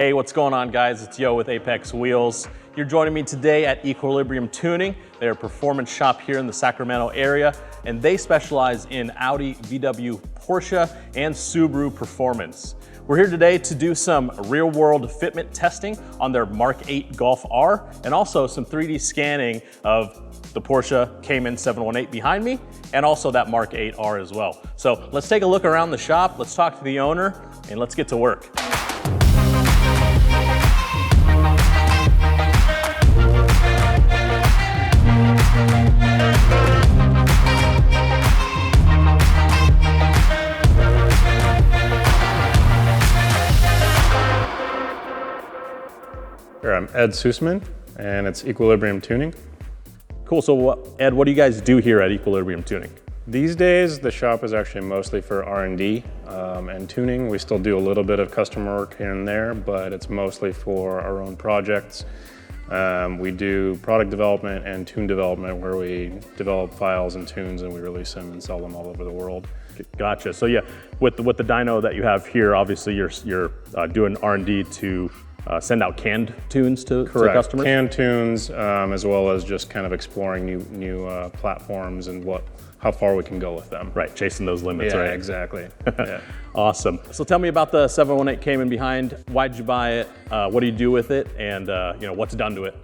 Hey, what's going on, guys? It's Yo with Apex Wheels. You're joining me today at Equilibrium Tuning. They're a performance shop here in the Sacramento area, and they specialize in Audi, VW, Porsche, and Subaru performance. We're here today to do some real-world fitment testing on their MK8 Golf R, and also some 3D scanning of the Porsche Cayman 718 behind me, and also that MK8 R as well. So let's take a look around the shop, let's talk to the owner, and let's get to work. I'm Ed Sussman, and it's Equilibrium Tuning. Cool, so Ed, what do you guys do here at Equilibrium Tuning? These days, the shop is actually mostly for R&D and tuning. We still do a little bit of customer work here and there, but it's mostly for our own projects. We do product development and tune development, where we develop files and tunes and we release them and sell them all over the world. Gotcha, so yeah, with the dyno that you have here, obviously you're doing R&D to send out canned tunes to customers? Canned tunes, as well as just kind of exploring new platforms and how far we can go with them. Right, chasing those limits, right? Yeah, exactly. Yeah. Awesome. So tell me about the 718 Cayman behind. Why'd you buy it? What do you do with it? And what's done to it?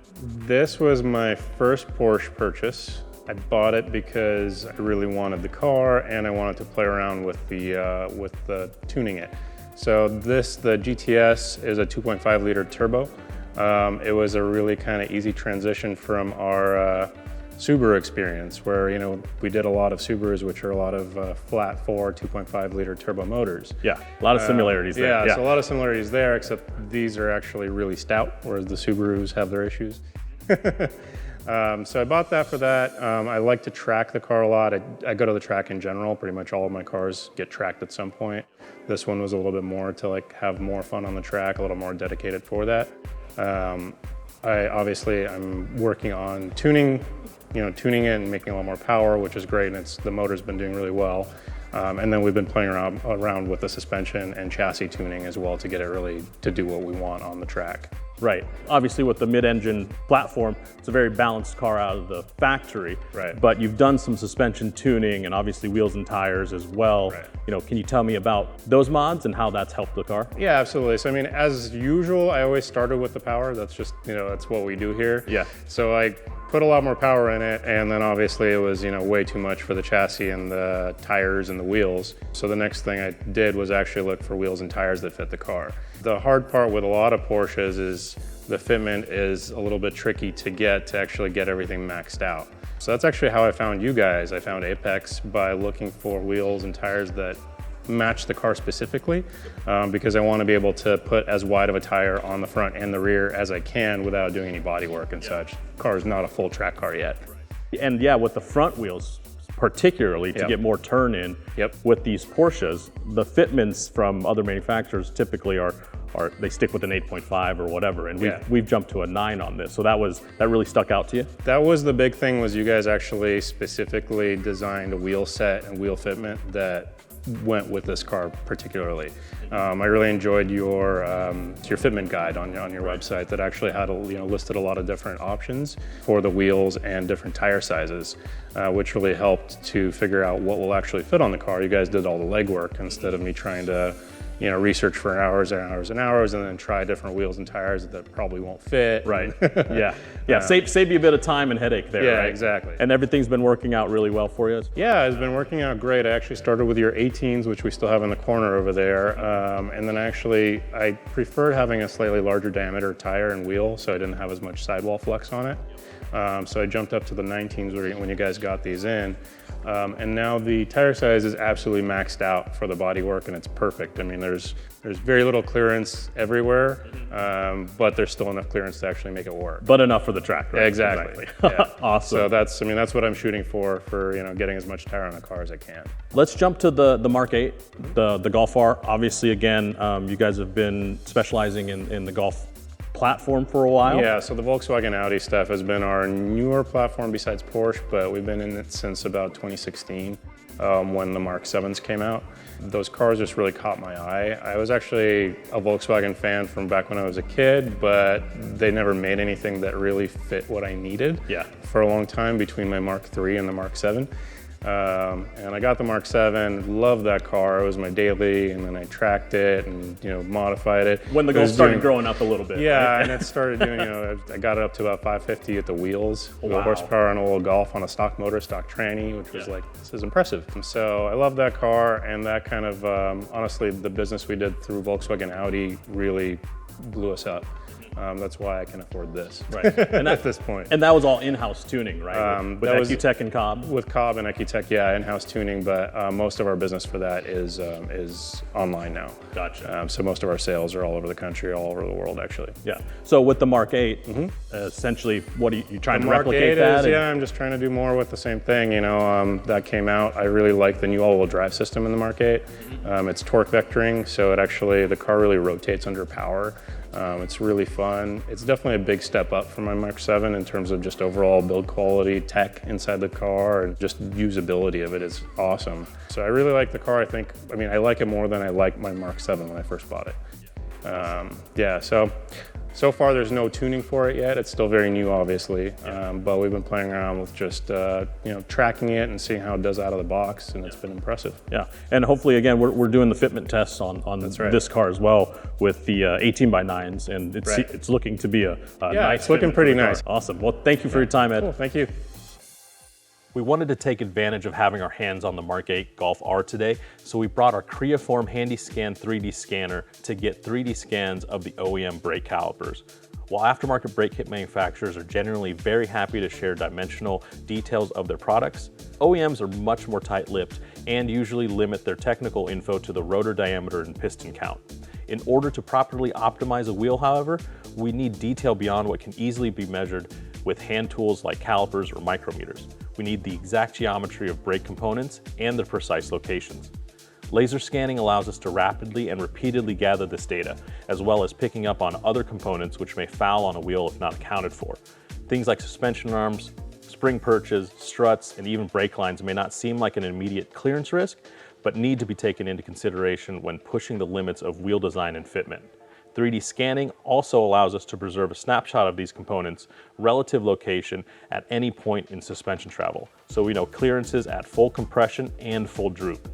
This was my first Porsche purchase. I bought it because I really wanted the car and I wanted to play around with the tuning it. So the GTS is a 2.5 liter turbo. It was a really kind of easy transition from our Subaru experience, where we did a lot of Subarus, which are a lot of flat 2.5 liter turbo motors. Yeah, a lot of similarities there. Yeah, so a lot of similarities there, except these are actually really stout, whereas the Subarus have their issues. So I bought that for that. I like to track the car a lot. I go to the track in general. Pretty much all of my cars get tracked at some point. This one was a little bit more to have more fun on the track, a little more dedicated for that. I'm working on tuning it and making a lot more power, which is great, and the motor's been doing really well. And then we've been playing around with the suspension and chassis tuning as well to get it really to do what we want on the track. Right. Obviously with the mid-engine platform, it's a very balanced car out of the factory. Right. But you've done some suspension tuning and obviously wheels and tires as well. Right. Can you tell me about those mods and how that's helped the car? Yeah, absolutely. So as usual, I always started with the power. That's just, that's what we do here. Yeah. So I put a lot more power in it, and then obviously it was, way too much for the chassis and the tires and the wheels. So the next thing I did was actually look for wheels and tires that fit the car. The hard part with a lot of Porsches is the fitment is a little bit tricky to actually get everything maxed out. So that's actually how I found you guys. I found Apex by looking for wheels and tires that match the car specifically, because I want to be able to put as wide of a tire on the front and the rear as I can without doing any body work and such. The car is not a full track car yet. And yeah, with the front wheels, particularly to get more turn in with these Porsches, the fitments from other manufacturers typically they stick with an 8.5 or whatever, and we've jumped to a 9 on this. So that really stuck out to you? That was the big thing, was you guys actually specifically designed a wheel set and wheel fitment that went with this car particularly. I really enjoyed your fitment guide on your website that actually had listed a lot of different options for the wheels and different tire sizes, which really helped to figure out what will actually fit on the car. You guys did all the legwork instead of me trying to research for hours and hours and hours and then try different wheels and tires that probably won't fit. Right, yeah. Save you a bit of time and headache there, yeah, right? Exactly. And everything's been working out really well for you? Yeah, it's been working out great. I actually started with your 18s, which we still have in the corner over there. And then I preferred having a slightly larger diameter tire and wheel, so I didn't have as much sidewall flex on it. So I jumped up to the 19s when you guys got these in. And now the tire size is absolutely maxed out for the bodywork, and it's perfect. I mean, there's very little clearance everywhere, but there's still enough clearance to actually make it work. But enough for the track, right? Exactly. Yeah. Awesome. So that's what I'm shooting for getting as much tire on a car as I can. Let's jump to the MK8, the Golf R. Obviously, again, you guys have been specializing in the golf platform for a while. Yeah, so the Volkswagen Audi stuff has been our newer platform besides Porsche, but we've been in it since about 2016 when the Mark 7s came out. Those cars just really caught my eye. I was actually a Volkswagen fan from back when I was a kid, but they never made anything that really fit what I needed for a long time between my Mark III and the Mark 7. And I got the Mark 7, loved that car. It was my daily, and then I tracked it and, you know, modified it. When the Golf started growing up a little bit. Yeah, right? and it started doing, you know, I got it up to about 550 at the wheels. Wow. Horsepower on a little Golf on a stock motor, stock tranny, which was like, this is impressive. And so I love that car, and that kind of, honestly, the business we did through Volkswagen Audi really blew us up. That's why I can afford this and at this point. And that was all in-house tuning, right? With EcuTech and Cobb? With Cobb and EcuTech, yeah, in-house tuning, but most of our business for that is online now. Gotcha. So most of our sales are all over the country, all over the world, actually. Yeah. So with the Mark 8, essentially, what are you trying to replicate that? Yeah, I'm just trying to do more with the same thing. You know, that came out. I really like the new all-wheel drive system in the Mark 8. It's torque vectoring, so it actually, the car really rotates under power. It's really fun. It's definitely a big step up from my Mark 7 in terms of just overall build quality, tech inside the car, and just usability of it is awesome. So I really like the car. I mean, I like it more than I liked my Mark 7 when I first bought it. Yeah, so far there's no tuning for it yet. It's still very new, obviously, but we've been playing around with just you know, tracking it and seeing how it does out of the box, and it's been impressive. Yeah, and hopefully, again, we're doing the fitment tests on this car as well with the 18x9s, and it's looking to be a nice. It's looking pretty nice. Awesome. Well, thank you for your time, Ed. Cool, thank you. We wanted to take advantage of having our hands on the Mark 8 Golf R today, so we brought our Creaform HandyScan 3D scanner to get 3D scans of the OEM brake calipers. While aftermarket brake kit manufacturers are generally very happy to share dimensional details of their products, OEMs are much more tight-lipped and usually limit their technical info to the rotor diameter and piston count. In order to properly optimize a wheel, however, we need detail beyond what can easily be measured with hand tools like calipers or micrometers. We need the exact geometry of brake components and their precise locations. Laser scanning allows us to rapidly and repeatedly gather this data, as well as picking up on other components which may foul on a wheel if not accounted for. Things like suspension arms, spring perches, struts, and even brake lines may not seem like an immediate clearance risk, but need to be taken into consideration when pushing the limits of wheel design and fitment. 3D scanning also allows us to preserve a snapshot of these components' relative location at any point in suspension travel, so we know clearances at full compression and full droop.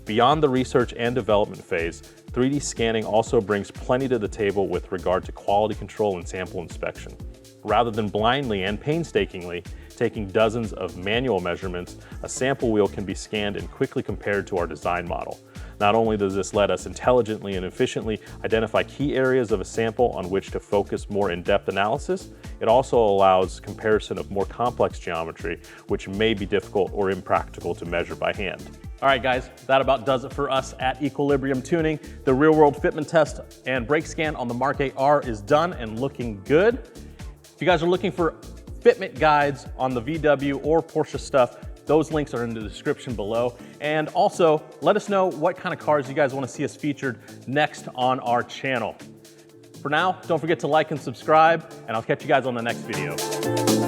Beyond the research and development phase, 3D scanning also brings plenty to the table with regard to quality control and sample inspection. Rather than blindly and painstakingly taking dozens of manual measurements, a sample wheel can be scanned and quickly compared to our design model. Not only does this let us intelligently and efficiently identify key areas of a sample on which to focus more in-depth analysis, it also allows comparison of more complex geometry, which may be difficult or impractical to measure by hand. All right, guys, that about does it for us at Equilibrium Tuning. The real-world fitment test and brake scan on the Mark 8 R is done and looking good. If you guys are looking for fitment guides on the VW or Porsche stuff, those links are in the description below. And also, let us know what kind of cars you guys want to see us featured next on our channel. For now, don't forget to like and subscribe, and I'll catch you guys on the next video.